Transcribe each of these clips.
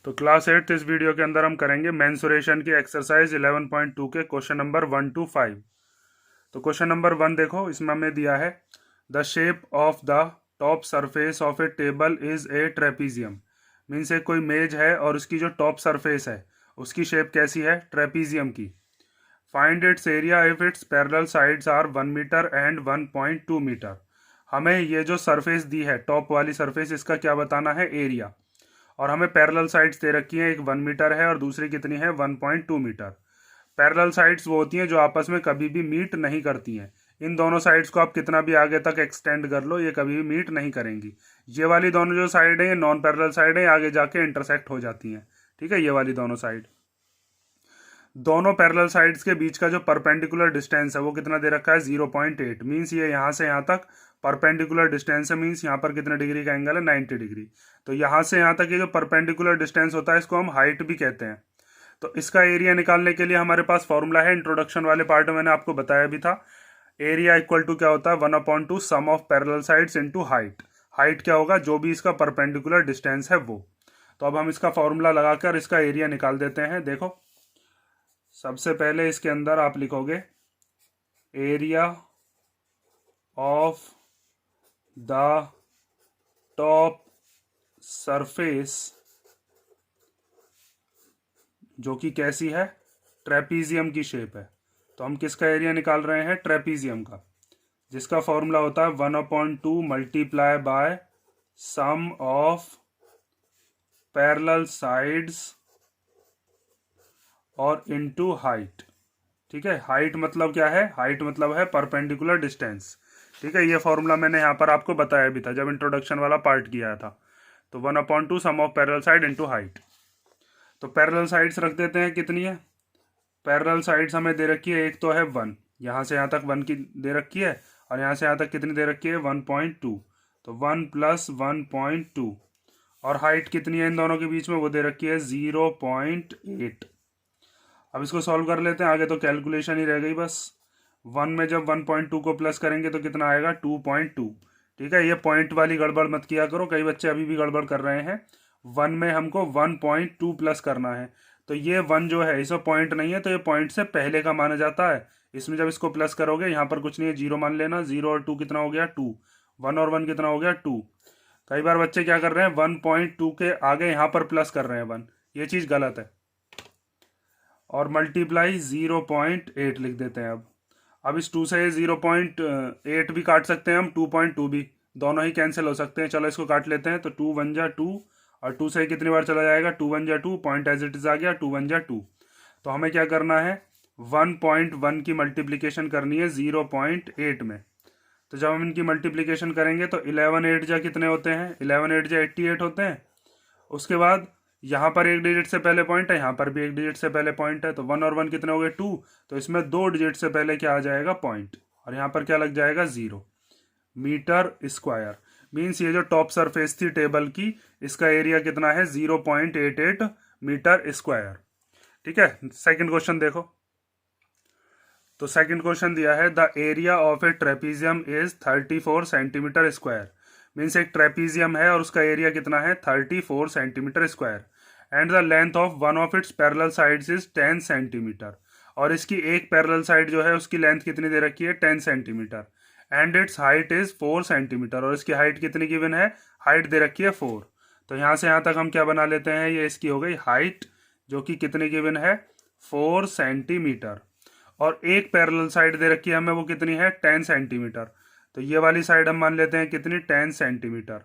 तो क्लास 8 इस वीडियो के अंदर हम करेंगे मेंसुरेशन की एक्सरसाइज 11.2 के क्वेश्चन नंबर 1 to 5। तो क्वेश्चन नंबर 1 देखो, इसमें हमें दिया है the shape of the top surface of A table is a trapezium. Means एक कोई मेज है और उसकी जो टॉप सरफेस है उसकी शेप कैसी है, ट्रेपीजियम की। Find its area if its parallel sides are 1 metre and 1.2 metre. हमें ये जो सरफेस दी है टॉप वाली सरफेस, इसका क्या बताना है, एरिया। और हमें पैरेलल साइड्स दे रखी हैं, एक 1 मीटर है और दूसरी कितनी है, 1.2 मीटर। पैरेलल साइड्स वो होती हैं जो आपस में कभी भी मीट नहीं करती हैं। इन दोनों साइड्स को आप कितना भी आगे तक एक्सटेंड कर लो, ये कभी भी मीट नहीं करेंगी। ये वाली दोनों जो साइड है ये नॉन पैरेलल साइड है, आगे जाके इंटरसेक्ट हो जाती हैं। ठीक है, ये वाली दोनों साइड, दोनों पैरेलल साइड्स के बीच का जो परपेंडिकुलर डिस्टेंस है वो कितना दे रखा है, 0.8। मीन्स ये यहाँ से यहाँ तक परपेंडिकुलर डिस्टेंस है। मीन्स यहाँ पर कितने डिग्री का एंगल है, 90 डिग्री। तो यहाँ से यहाँ तक ये जो परपेंडिकुलर डिस्टेंस होता है इसको हम हाइट भी कहते हैं। तो इसका एरिया निकालने के लिए हमारे पास फॉर्मूला है, इंट्रोडक्शन वाले पार्ट में मैंने आपको बताया भी था। एरिया इक्वल टू क्या होता है, 1/2 sum of parallel sides into height. Height क्या होगा, जो भी इसका परपेंडिकुलर डिस्टेंस है वो। तो अब हम इसका फॉर्मूला लगाकर इसका एरिया निकाल देते हैं। देखो, सबसे पहले इसके अंदर आप लिखोगे area of the top surface, जो कि कैसी है, ट्रेपीजियम की शेप है। तो हम किसका एरिया निकाल रहे हैं, ट्रेपीजियम का, जिसका फॉर्मूला होता है 1/2 multiply by sum of parallel sides और इनटू हाइट। ठीक है, हाइट मतलब क्या है, हाइट मतलब है परपेंडिकुलर डिस्टेंस। ठीक है, ये फॉर्मूला मैंने यहाँ पर आपको बताया भी था जब इंट्रोडक्शन वाला पार्ट किया था। तो 1/2 sum of parallel side into height. तो पैरेलल साइड्स रख देते हैं, कितनी है, पैरेलल साइड्स हमें दे रखी है, एक तो है 1, यहाँ से यहाँ तक 1 की दे रखी है, और यहाँ से यहाँ तक कितनी दे रखी है, 1.2। तो 1 + 1.2, और हाइट कितनी है इन दोनों के बीच में, वो दे रखी है 0.8। अब इसको सॉल्व कर लेते हैं, आगे तो कैलकुलेशन ही रह गई बस। 1 में जब 1.2 को प्लस करेंगे तो कितना आएगा, 2.2। ठीक है, ये पॉइंट वाली गड़बड़ मत किया करो, कई बच्चे अभी भी गड़बड़ कर रहे हैं। 1 में हमको 1.2 प्लस करना है, तो ये 1 जो है इसमें पॉइंट नहीं है, तो ये पॉइंट से पहले का माना जाता है। इसमें जब इसको प्लस करोगे, यहाँ पर कुछ नहीं है, 0 मान लेना। 0 और 2 कितना हो गया, 2। 1 और 1 कितना हो गया, 2। कई बार बच्चे क्या कर रहे हैं, 1.2 के आगे यहाँ पर प्लस कर रहे हैं 1, ये चीज़ गलत है। और मल्टीप्लाई 0.8 लिख देते हैं। अब इस 2 से 0.8 भी काट सकते हैं हम, 2.2 भी, दोनों ही कैंसिल हो सकते हैं। चलो इसको काट लेते हैं। तो 2 1 जा 2, और 2 से कितनी बार चला जाएगा, 2 1 जा 2, पॉइंट एज इट इज आ गया, 2 1 जा 2। तो हमें क्या करना है, 1.1 की मल्टीप्लीकेशन करनी है 0.8 में। तो जब हम इनकी मल्टीप्लीकेशन करेंगे तो 11 8 जा कितने होते हैं, 11 8 जा 88 होते हैं। उसके बाद यहाँ पर एक डिजिट से पहले पॉइंट है, यहाँ पर भी एक डिजिट से पहले पॉइंट है, तो 1 और 1 कितने हो गए, 2। तो इसमें 2 डिजिट से पहले क्या आ जाएगा, पॉइंट, और यहाँ पर क्या लग जाएगा, 0 मीटर स्क्वायर। मीन्स ये जो टॉप सरफेस थी टेबल की, इसका एरिया कितना है, 0.88 मीटर स्क्वायर। ठीक है, सेकंड क्वेश्चन देखो। तो सेकंड क्वेश्चन दिया है the area of a trapezium is 34 centimetre square. Means एक ट्रेपीजियम है और उसका एरिया कितना है, 34 centimetre square. And the length of one of its parallel sides is 10 centimetre. और इसकी एक पैरेलल साइड जो है उसकी लेंथ कितनी दे रखी है, 10 centimetre. And it's height is 4 centimetre. और इसकी हाइट कितनी गिवन है, हाइट दे रखी है 4। तो यहाँ से यहाँ तक हम क्या बना लेते हैं, ये इसकी हो गई हाइट, जो कि कितनी गिवन है, 4 सेंटीमीटर। और एक पैरेलल साइड दे रखी है हमें, वो कितनी है, 10 सेंटीमीटर। तो ये वाली साइड हम मान लेते हैं कितनी, 10 सेंटीमीटर।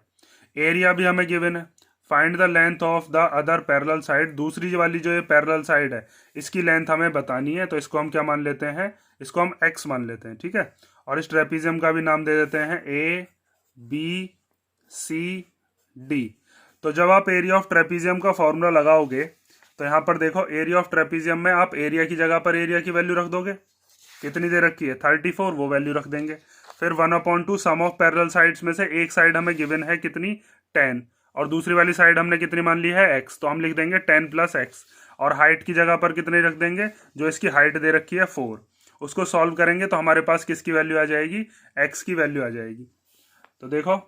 एरिया भी हमें गिवन है। Find the length of the other parallel side. दूसरी वाली जो ये पैरेलल साइड है इसकी लेंथ हमें बतानी है, तो इसको हम क्या मान लेते हैं, इसको हम x मान लेते हैं। ठीक है, और इस ट्रेपीजियम का भी नाम दे देते हैं ABCD। तो जब आप एरिया ऑफ ट्रेपीजियम का फॉर्मूला लगाओगे तो यहाँ पर देखो, एरिया ऑफ ट्रेपीजियम में आप एरिया की जगह पर एरिया की वैल्यू रख दोगे, कितनी दे रखी है, 34, वो वैल्यू रख देंगे। फिर 1/2 सम ऑफ पैरेलल साइड्स में से एक साइड हमें गिवन है कितनी, 10, और दूसरी वाली साइड हमने कितनी मान ली है, x। तो हम लिख देंगे 10 + x, और हाइट की जगह पर कितनी रख देंगे, जो इसकी हाइट दे रखी है 4। उसको सॉल्व करेंगे तो हमारे पास किसकी वैल्यू आ जाएगी, x की वैल्यू आ जाएगी। तो देखो,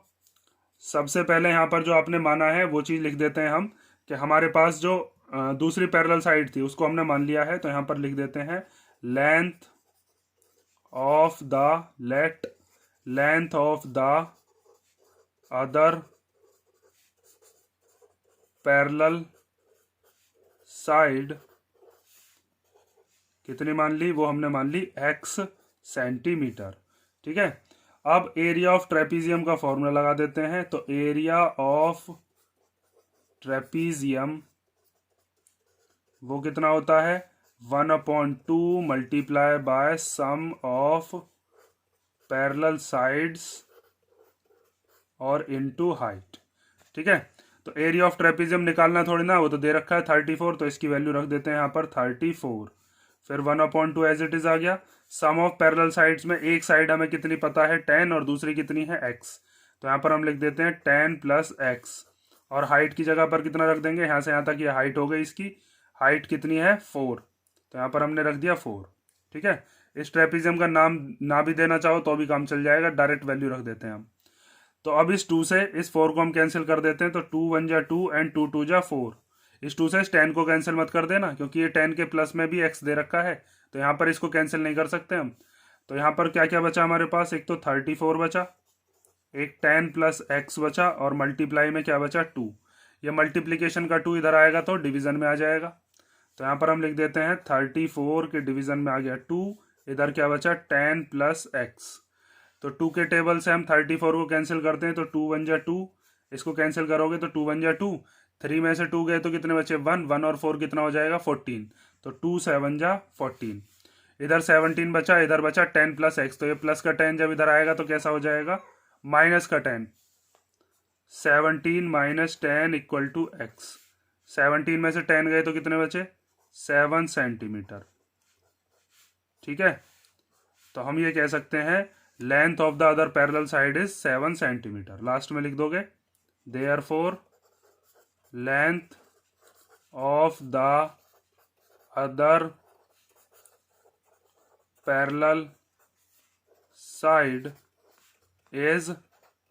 सबसे पहले यहाँ पर जो आपने माना है वो चीज़ लिख देते हैं हम, कि हमारे पास जो दूसरी पैरेलल साइड थी उसको हमने मान लिया है, तो यहाँ पर लिख देते हैं length of the other parallel side कितनी मान ली, वो हमने मान ली x सेंटीमीटर। ठीक है, अब एरिया ऑफ ट्रेपीजियम का फॉर्मूला लगा देते हैं। तो एरिया ऑफ ट्रेपीजियम वो कितना होता है, 1/2 multiply by sum of parallel sides और इनटू हाइट। ठीक है, तो एरिया ऑफ ट्रेपीजियम निकालना थोड़ी ना, वो तो दे रखा है 34, तो इसकी वैल्यू रख देते हैं यहाँ पर 34। फिर 1/2 एज इट इज आ गया। सम ऑफ पैरेलल साइड्स में एक साइड हमें कितनी पता है 10 और दूसरी कितनी है x, तो यहाँ पर हम लिख देते हैं 10 + x। और हाइट की जगह पर कितना रख देंगे, यहाँ से यहाँ तक ये हाइट हो गई, इसकी हाइट कितनी है 4, तो यहाँ पर हमने रख दिया 4। ठीक है, इस ट्रेपीजियम का नाम ना भी देना चाहो तो भी काम चल जाएगा, डायरेक्ट वैल्यू रख देते हैं हम। तो अब इस 2 से इस 4 को हम कैंसिल कर देते हैं, तो 2 × 1 = 2 एंड 2 × 2 = 4। इस 2 से इस 10 को कैंसिल मत कर देना, क्योंकि ये 10 के प्लस में भी x दे रखा है, तो यहाँ पर इसको कैंसिल नहीं कर सकते हम। तो यहाँ पर क्या क्या बचा हमारे पास, एक तो 34 बचा, एक 10 + x बचा, और मल्टीप्लाई में क्या बचा 2। ये मल्टीप्लीकेशन का 2 इधर आएगा तो डिवीजन में आ जाएगा, तो यहाँ पर हम लिख देते हैं 34 के डिवीजन में आ गया 2, इधर क्या बचा 10 + x। तो 2 के टेबल से हम 34 को कैंसिल करते हैं, तो 2 × 1 = 2, इसको कैंसिल करोगे तो 2 × 1 = 2, 3 में से 2 गए तो कितने बचे 1 और 4 कितना हो जाएगा 14, तो 2 × 7 = 14। इधर 17 बचा, इधर बचा 10 + x, तो ये प्लस का 10 जब इधर आएगा तो कैसा हो जाएगा माइनस का 10, 17 - 10 = x। 17 में से 10 गए तो कितने बचे 7 सेंटीमीटर। ठीक है, तो हम ये कह सकते हैं length of the other parallel side is 7 centimetre. Last में लिख दोगे therefore length of the other parallel side is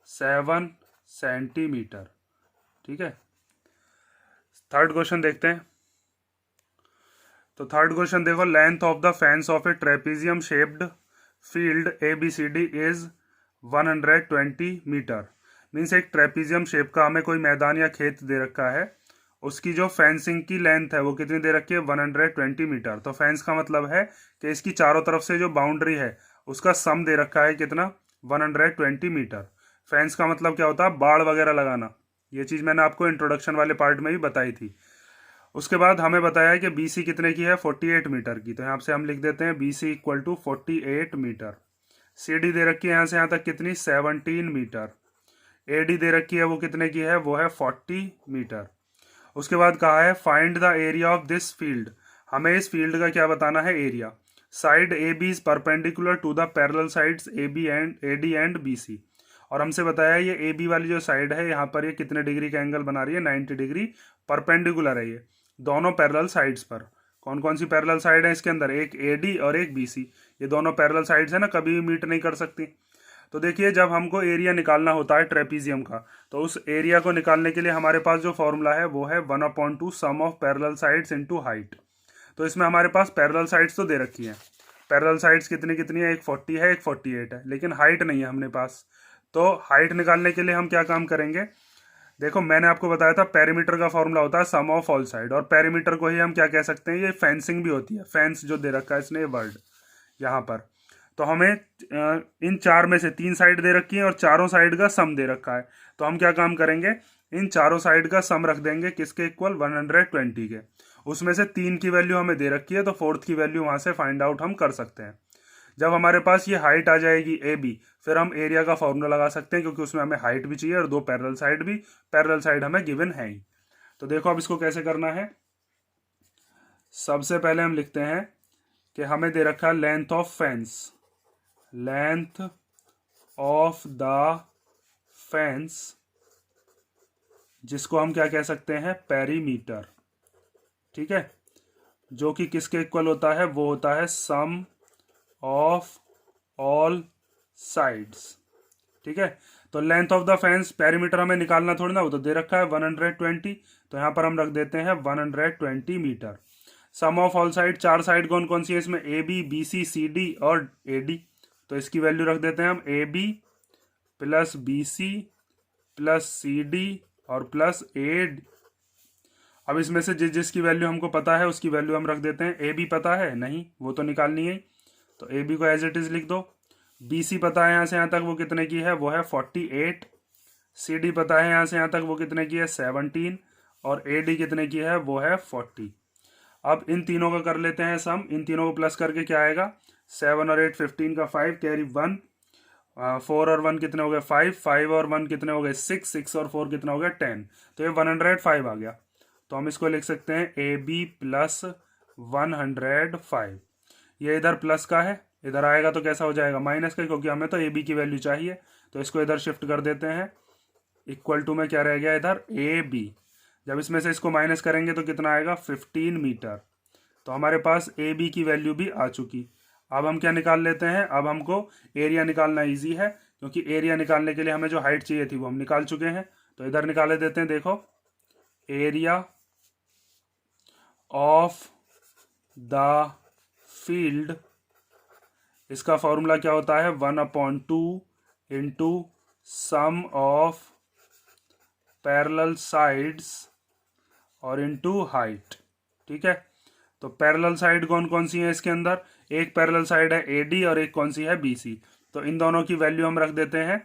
7 centimetre. ठीक है, थर्ड क्वेश्चन देखते हैं। तो थर्ड क्वेश्चन देखो, length of the fence of a trapezium shaped field ABCD is 120 metre. Means एक ट्रेपीजियम शेप का हमें कोई मैदान या खेत दे रखा है, उसकी जो फेंसिंग की लेंथ है वो कितनी दे रखी है 120 मीटर। तो फेंस का मतलब है कि इसकी चारों तरफ से जो बाउंड्री है उसका सम दे रखा है कितना 120 मीटर। फेंस का मतलब क्या होता है बाड़ वगैरह लगाना, ये चीज़ मैंने आपको इंट्रोडक्शन वाले पार्ट में भी बताई थी। उसके बाद हमें बताया है कि BC कितने की है 48 मीटर की, तो यहाँ से हम लिख देते हैं BC = 48 मीटर। CD दे रखी है यहाँ से यहाँ तक कितनी 17 मीटर। AD दे रखी है वो कितने की है, वो है 40 मीटर। उसके बाद कहा है find the area of this field, हमें इस फील्ड का क्या बताना है area. Side AB is perpendicular to the parallel sides AD and BC, और हमसे बताया ये AB वाली जो साइड है यहाँ पर ये कितने डिग्री का एंगल बना रही है 90 डिग्री परपेंडिकुलर है ये दोनों पैरेलल साइड्स पर। कौन कौन सी पैरेलल साइड है इसके अंदर, एक AD और एक BC, ये दोनों पैरेलल साइड्स है ना, कभी भी मीट नहीं कर सकती। तो देखिए जब हमको एरिया निकालना होता है ट्रेपीजियम का, तो उस एरिया को निकालने के लिए हमारे पास जो फॉर्मूला है वो है 1/2 sum of parallel sides into height. तो इसमें हमारे पास पैरेलल साइड्स तो दे रखी हैं, पैरेलल साइड्स कितनी कितनी है, एक 40 है एक 48 है, लेकिन हाइट नहीं है हमने पास। तो हाइट निकालने के लिए हम क्या काम करेंगे, देखो मैंने आपको बताया था पेरीमीटर का फॉर्मूला होता है सम ऑफ ऑल साइड, और पेरीमीटर को ही हम क्या कह सकते हैं, ये फेंसिंग भी होती है, फेंस जो दे रखा है इसने ये वर्ड यहाँ पर। तो हमें इन 4 में से 3 साइड दे रखी है और चारों साइड का सम दे रखा है, तो हम क्या काम करेंगे इन चारों साइड का सम रख देंगे किसके इक्वल 120 के। उसमें से 3 की वैल्यू हमें दे रखी है तो 4th की वैल्यू वहां से फाइंड आउट हम कर सकते हैं। जब हमारे पास ये हाइट आ जाएगी AB, फिर हम एरिया का फॉर्मूला लगा सकते हैं, क्योंकि उसमें हमें हाइट भी चाहिए और 2 पैरेलल साइड भी, पैरेलल साइड हमें गिवन है ही। तो देखो अब इसको कैसे करना है। सबसे पहले हम लिखते हैं कि हमें दे रखा है length of fence, length of the fence जिसको हम क्या कह सकते हैं पेरीमीटर। ठीक है, जो कि किसके इक्वल होता है, वो होता है सम ऑफ ऑल साइड्स। ठीक है, तो length of the fence perimeter हमें निकालना थोड़ी ना, वो तो दे रखा है 120, तो यहाँ पर हम रख देते हैं 120 metre. Sum of all side, चार साइड कौन कौन सी है इसमें, A B, B C, C D और ए डी। तो इसकी वैल्यू रख देते हैं हम A B plus B C plus C D और प्लस ए डी। अब इसमें से जिसकी वैल्यू हमको पता है उसकी वैल्यू हम रख देते हैं। ए बी पता है नहीं, वो तो निकालनी है, तो ए बी को एज इट इज लिख दो। बी सी पता है यहाँ से यहाँ तक वो कितने की है, वो है 48। सी डी पता है यहाँ से यहाँ तक वो कितने की है, 17। और ए डी कितने की है, वो है 40। अब इन तीनों का कर लेते हैं सम। इन तीनों को प्लस करके क्या आएगा, 7 और 8 15 का 5 कैरी 1, 4 और 1 कितने हो गए 5, 5 और 1 कितने हो गए 6, 6 और 4 कितना हो गया 10। तो ये 105 आ गया। तो हम इसको लिख सकते हैं ए बी प्लस 105। ये इधर प्लस का है, इधर आएगा तो कैसा हो जाएगा, माइनस का, क्योंकि हमें तो ए बी की वैल्यू चाहिए। तो इसको इधर शिफ्ट कर देते हैं। इक्वल टू में क्या रह गया इधर, ए बी। जब इसमें से इसको माइनस करेंगे तो कितना आएगा 15 मीटर। तो हमारे पास ए बी की वैल्यू भी आ चुकी। अब हम क्या निकाल लेते हैं, अब हमको एरिया निकालना इजी है, क्योंकि एरिया निकालने के लिए हमें जो हाइट चाहिए थी वो हम निकाल चुके हैं। तो इधर निकाले देते हैं। देखो, एरिया ऑफ द फील्ड, इसका फॉर्मूला क्या होता है, 1/2 into sum of parallel sides और इंटू हाइट। ठीक है, तो पैरेलल साइड कौन कौन सी है इसके अंदर, एक पैरेलल साइड है ए डी और एक कौन सी है बी सी। तो इन दोनों की वैल्यू हम रख देते हैं,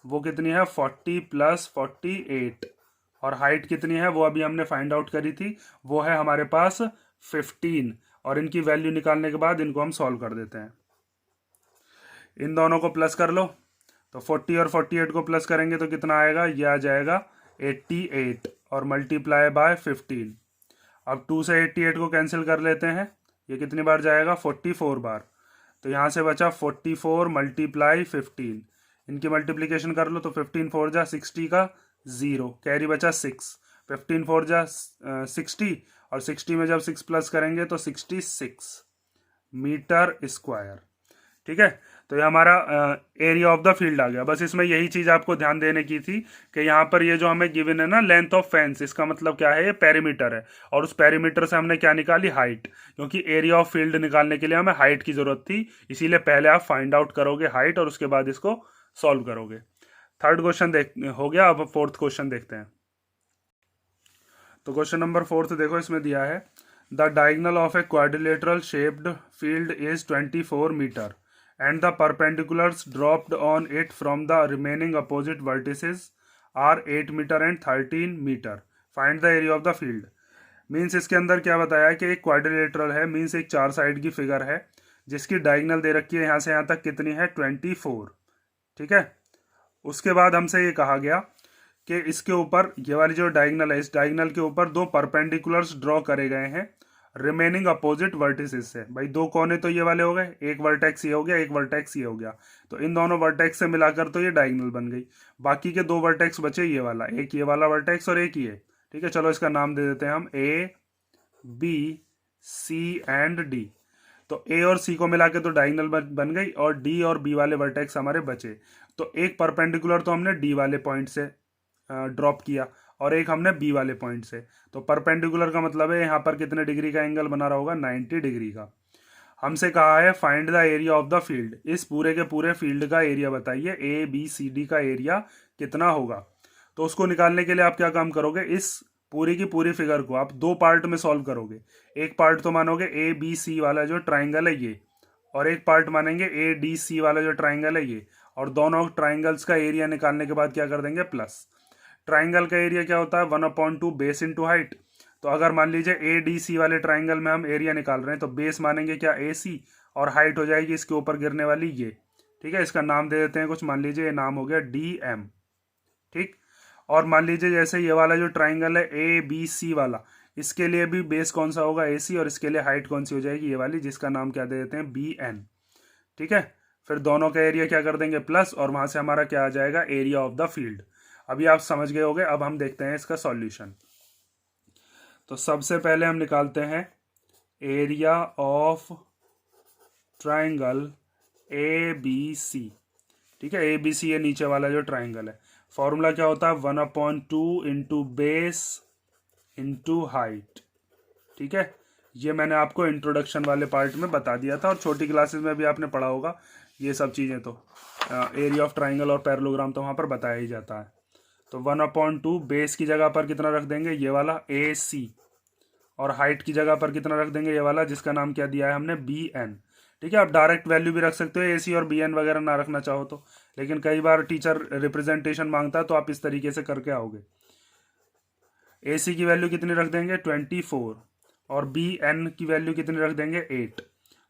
वो कितनी है 40 + 48। और हाइट कितनी है वो अभी हमने फाइंड आउट करी थी, वो है हमारे पास 15। और इनकी वैल्यू निकालने के बाद इनको हम सॉल्व कर देते हैं। इन दोनों को प्लस कर लो, तो 40 और 48 को प्लस करेंगे तो कितना आएगा, ये आ जाएगा 88 और मल्टीप्लाई बाय 15। अब 2 से 88 को कैंसिल कर लेते हैं, ये कितनी बार जाएगा 44 बार। तो यहाँ से बचा 44 × 15। इनकी मल्टीप्लिकेशन कर लो, तो 15 4 जा 60 का 0, कैरी बचा 6। 15 4 जा 60 और 60 में जब 6 प्लस करेंगे तो 66 मीटर स्क्वायर। ठीक है, तो ये हमारा एरिया ऑफ द फील्ड आ गया। बस इसमें यही चीज आपको ध्यान देने की थी कि यहाँ पर ये जो हमें गिवन है ना लेंथ ऑफ फेंस, इसका मतलब क्या है, ये पेरीमीटर है। और उस पेरीमीटर से हमने क्या निकाली, हाइट, क्योंकि एरिया ऑफ फील्ड निकालने के लिए हमें हाइट की जरूरत थी। इसीलिए पहले आप फाइंड आउट करोगे हाइट और उसके बाद इसको सॉल्व करोगे। थर्ड क्वेश्चन हो गया। अब फोर्थ क्वेश्चन देखते हैं। तो क्वेश्चन नंबर 4 देखो, इसमें दिया है the diagonal of a quadrilateral shaped field is 24 metre and the perpendiculars dropped on it from the remaining opposite vertices are 8 meter and 13 meter. Find the area of the field. Means इसके अंदर क्या बताया कि एक quadrilateral है, means एक 4 side की figure है जिसकी डायगोनल दे रखी है यहाँ से यहाँ तक कितनी है 24। ठीक है, उसके बाद हमसे ये कहा गया कि इसके ऊपर ये वाली जो डायगोनल है, इस डायगोनल के ऊपर 2 परपेंडिकुलर्स ड्रॉ करे गए हैं रिमेनिंग अपोजिट वर्टिसेस से। भाई 2 कोने तो ये वाले हो गए, एक वर्टेक्स ये हो गया, एक वर्टेक्स ये हो गया। तो इन दोनों वर्टेक्स से मिलाकर तो ये डायगोनल बन गई। बाकी के 2 वर्टेक्स बचे, ये वाला, एक ये वाला वर्टेक्स और एक ये। ठीक है, चलो इसका नाम दे देते हैं हम A B C and D. तो ए और सी को मिला के तो डायगोनल बन गई और डी और बी वाले वर्टेक्स हमारे बचे। तो एक परपेंडिकुलर तो हमने डी वाले पॉइंट से ड्रॉप किया और एक हमने बी वाले पॉइंट से। तो परपेंडिकुलर का मतलब है यहाँ पर कितने डिग्री का एंगल बना रहा होगा, 90 डिग्री का। हमसे कहा है find the area of the field, इस पूरे के पूरे फील्ड का एरिया बताइए, ए बी सी डी का एरिया कितना होगा। तो उसको निकालने के लिए आप क्या काम करोगे, इस पूरी की पूरी फिगर को आप 2 पार्ट में सॉल्व करोगे। एक पार्ट तो मानोगे ए बी सी वाला जो ट्राइंगल है ये, और एक पार्ट मानेंगे ए डी सी वाला जो ट्राइंगल है ये, और दोनों ट्राइंगल्स का एरिया निकालने के बाद क्या कर देंगे प्लस। ट्राइंगल का एरिया क्या होता है 1/2 बेस इंटू हाइट। तो अगर मान लीजिए ए डी सी वाले ट्राइंगल में हम एरिया निकाल रहे हैं तो बेस मानेंगे क्या ए सी, और हाइट हो जाएगी इसके ऊपर गिरने वाली ये। ठीक है, इसका नाम दे देते हैं कुछ, मान लीजिए ये नाम हो गया डी एम। ठीक, और मान लीजिए जैसे ये वाला जो ट्राइंगल है ए बी सी वाला, इसके लिए भी बेस कौन सा होगा ए सी, और इसके लिए हाइट कौन सी हो जाएगी ये वाली, जिसका नाम क्या दे देते हैं बी एन। ठीक है, फिर दोनों का एरिया क्या कर देंगे प्लस, और वहां से हमारा क्या आ जाएगा एरिया ऑफ द फील्ड। अभी आप समझ गए होंगे। अब हम देखते हैं इसका सॉल्यूशन। तो सबसे पहले हम निकालते हैं area of triangle A B C. ठीक है, ABC ये नीचे वाला जो ट्राइंगल है। फॉर्मूला क्या होता है, 1/2 इंटू बेस इंटू हाइट। ठीक है, ये मैंने आपको इंट्रोडक्शन वाले पार्ट में बता दिया था और छोटी क्लासेस में भी आपने पढ़ा होगा ये सब चीज़ें। तो एरिया ऑफ ट्राइंगल और पैरेललोग्राम तो वहाँ पर बताया ही जाता है। तो 1/2 बेस की जगह पर कितना रख देंगे, ये वाला AC, और हाइट की जगह पर कितना रख देंगे, ये वाला जिसका नाम क्या दिया है हमने, BN। ठीक है, आप डायरेक्ट वैल्यू भी रख सकते हो AC और BN वगैरह ना रखना चाहो तो, लेकिन कई बार टीचर रिप्रेजेंटेशन मांगता है तो आप इस तरीके से करके आओगे। AC की वैल्यू कितनी रख देंगे, 24, और BN की वैल्यू कितनी रख देंगे, 8।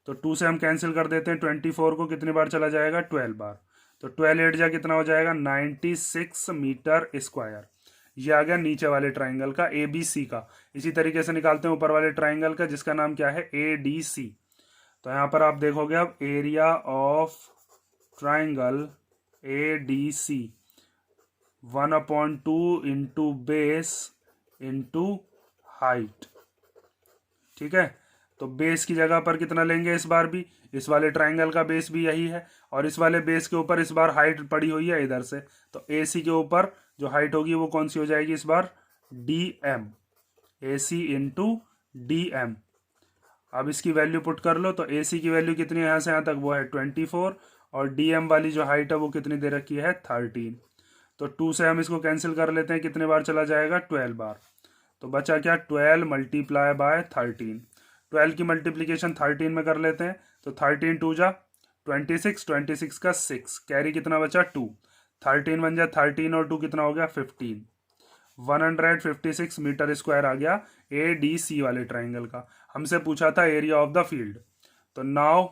तो 2 से हम कैंसिल कर देते हैं, 24 को कितनी बार चला जाएगा, 12 बार। तो 12 8 जा कितना हो जाएगा, 96 मीटर स्क्वायर। ये आ गया नीचे वाले ट्राइंगल का ABC का। इसी तरीके से निकालते हैं ऊपर वाले ट्राइंगल का जिसका नाम क्या है, ADC। तो यहाँ पर आप देखोगे अब area of triangle ADC 1/2 into base into height. ठीक है, तो बेस की जगह पर कितना लेंगे इस बार भी, इस वाले ट्राइंगल का बेस भी यही है, और इस वाले बेस के ऊपर इस बार हाइट पड़ी हुई है इधर से, तो AC के ऊपर जो हाइट होगी वो कौन सी हो जाएगी इस बार, DM, AC इंटू DM। अब इसकी वैल्यू पुट कर लो, तो AC की वैल्यू कितनी है यहाँ से यहाँ तक, वो है 24, और DM वाली जो हाइट है वो कितनी दे रखी है, 13। तो 2 से हम इसको कैंसिल कर लेते हैं, कितने बार चला जाएगा, 12 बार। तो बचा क्या, 12 मल्टीप्लाई बाय 13। 12 की मल्टीप्लीकेशन 13 में कर लेते हैं, तो 13 2 जा 26, 26 का 6, कैरी कितना बचा, 2। 13 बन जा 13 और 2 कितना हो गया, 15। 156 मीटर स्क्वायर आ गया ADC वाले ट्राइंगल का। हमसे पूछा था एरिया ऑफ द फील्ड। तो नाउ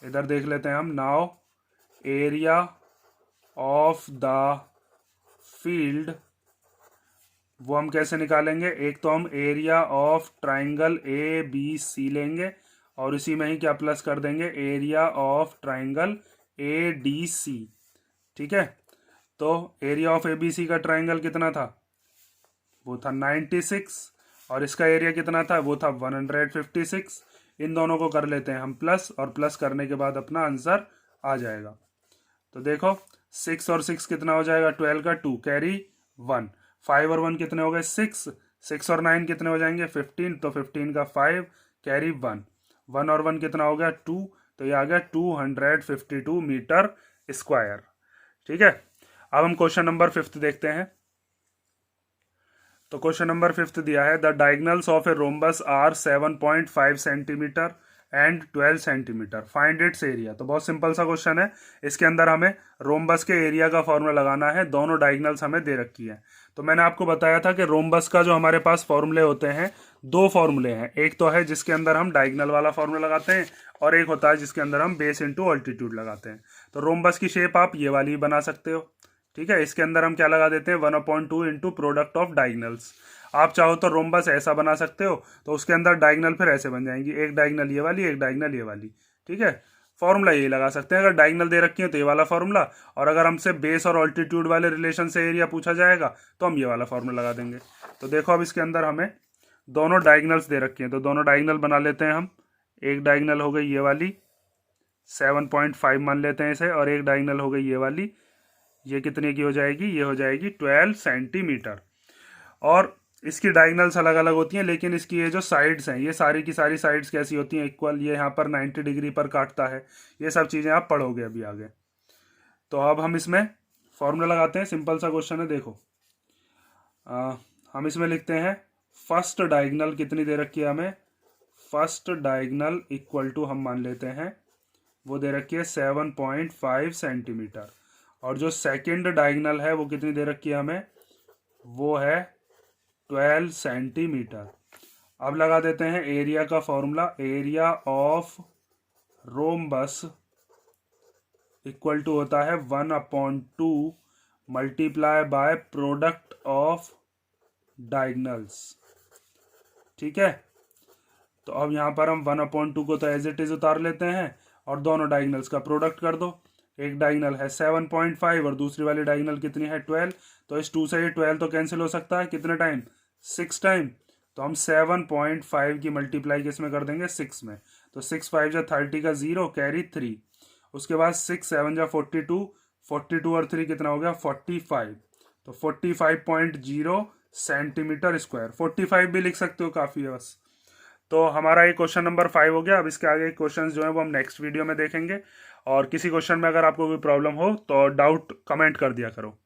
इधर देख लेते हैं हम, now area of the field वो हम कैसे निकालेंगे, एक तो हम एरिया ऑफ ट्राइंगल ABC लेंगे और इसी में ही क्या प्लस कर देंगे, एरिया ऑफ ट्राइंगल ADC। ठीक है, तो एरिया ऑफ ABC का ट्राइंगल कितना था, वो था 96, और इसका एरिया कितना था, वो था 156। इन दोनों को कर लेते हैं हम प्लस, और प्लस करने के बाद अपना आंसर आ जाएगा। तो देखो 6 और 6 कितना हो जाएगा, 12 का 2, कैरी 1, 5 और 1 कितने हो गए, 6, 6 और 9 कितने हो जाएंगे, 15, तो 15 का 5, कैरी 1, 1 और 1 कितना हो गया, 2, तो ये आ गया 252 मीटर स्क्वायर। ठीक है, अब हम क्वेश्चन नंबर 5 देखते हैं। तो क्वेश्चन नंबर 5 दिया है, the diagonals of a rhombus are 7.5 centimetre and 12 centimetre, find its area. तो बहुत सिंपल सा क्वेश्चन है, इसके अंदर हमें रोम्बस के एरिया का फॉर्मूला लगाना है। दोनों डायगनल्स हमें दे रखी है। तो मैंने आपको बताया था कि रोम्बस का जो हमारे पास फॉर्मूले होते हैं, दो फॉर्मूले हैं। एक तो है जिसके अंदर हम डायगनल वाला फॉर्मूला लगाते हैं, और एक होता है जिसके अंदर हम बेस इंटू ऑल्टीट्यूड लगाते हैं। तो रोम्बस की शेप आप ये वाली बना सकते हो। ठीक है, इसके अंदर हम क्या लगा देते हैं, 1/2 इंटू प्रोडक्ट ऑफ डायगनल्स। आप चाहो तो रोम्बस ऐसा बना सकते हो, तो उसके अंदर डायगनल फिर ऐसे बन जाएंगी, एक डायगनल ये वाली, एक डायगनल ये वाली। ठीक है, फॉर्मूला यही लगा सकते हैं। अगर डायगनल दे रखी है तो ये वाला फॉर्मूला, और अगर हमसे बेस और ऑल्टीट्यूड वाले रिलेशन से एरिया पूछा जाएगा तो हम ये वाला फॉर्मूला लगा देंगे। तो देखो अब इसके अंदर हमें दोनों डायगनल्स दे रखी हैं, तो दोनों डायगनल बना लेते हैं हम। एक डायगनल हो गई ये वाली, 7.5 मान लेते हैं इसे, और एक डायगनल हो गई ये वाली, ये कितने की हो जाएगी, ये हो जाएगी 12 सेंटीमीटर। और इसकी डायगनल्स अलग अलग होती हैं, लेकिन इसकी ये जो साइड्स हैं, ये सारी की सारी साइड्स कैसी होती हैं, इक्वल। ये यहाँ पर 90 डिग्री पर काटता है। ये सब चीज़ें आप पढ़ोगे अभी आगे। तो अब हम इसमें फॉर्मूला लगाते हैं। सिंपल सा क्वेश्चन है, देखो हम इसमें लिखते हैं फर्स्ट डायगनल कितनी दे रखी है हमें, फर्स्ट डायगनल इक्वल टू हम मान लेते हैं वो दे रखी है 7.5 सेंटीमीटर, और जो सेकंड डायगनल है वो कितनी दे रखी है हमें, वो है 12 सेंटीमीटर। अब लगा देते हैं एरिया का formula, area of rhombus equal to होता है 1/2 multiply by product of diagonals. ठीक है, तो अब यहाँ पर हम 1/2 को तो एज इट इज उतार लेते हैं, और दोनों डायगनल्स का प्रोडक्ट कर दो। एक डायगनल है 7.5 और दूसरी वाली डायगनल कितनी है, 12। तो इस 2 से ये 12 तो कैंसिल हो सकता है, कितने टाइम, 6 टाइम। तो हम 7.5 की मल्टीप्लाई किस में कर देंगे, 6 में। तो 6 5 जा 30 का 0, कैरी 3, उसके बाद 6 7 जा 42, 42 और 3 कितना हो गया 45, तो 45.0 सेंटीमीटर स्क्वायर। 45 भी लिख सकते हो, काफ़ी है बस। तो हमारा ये क्वेश्चन नंबर 5 हो गया। अब इसके आगे क्वेश्चंस जो है वो हम नेक्स्ट वीडियो में देखेंगे। और किसी क्वेश्चन में अगर आपको कोई प्रॉब्लम हो तो डाउट कमेंट कर दिया करो।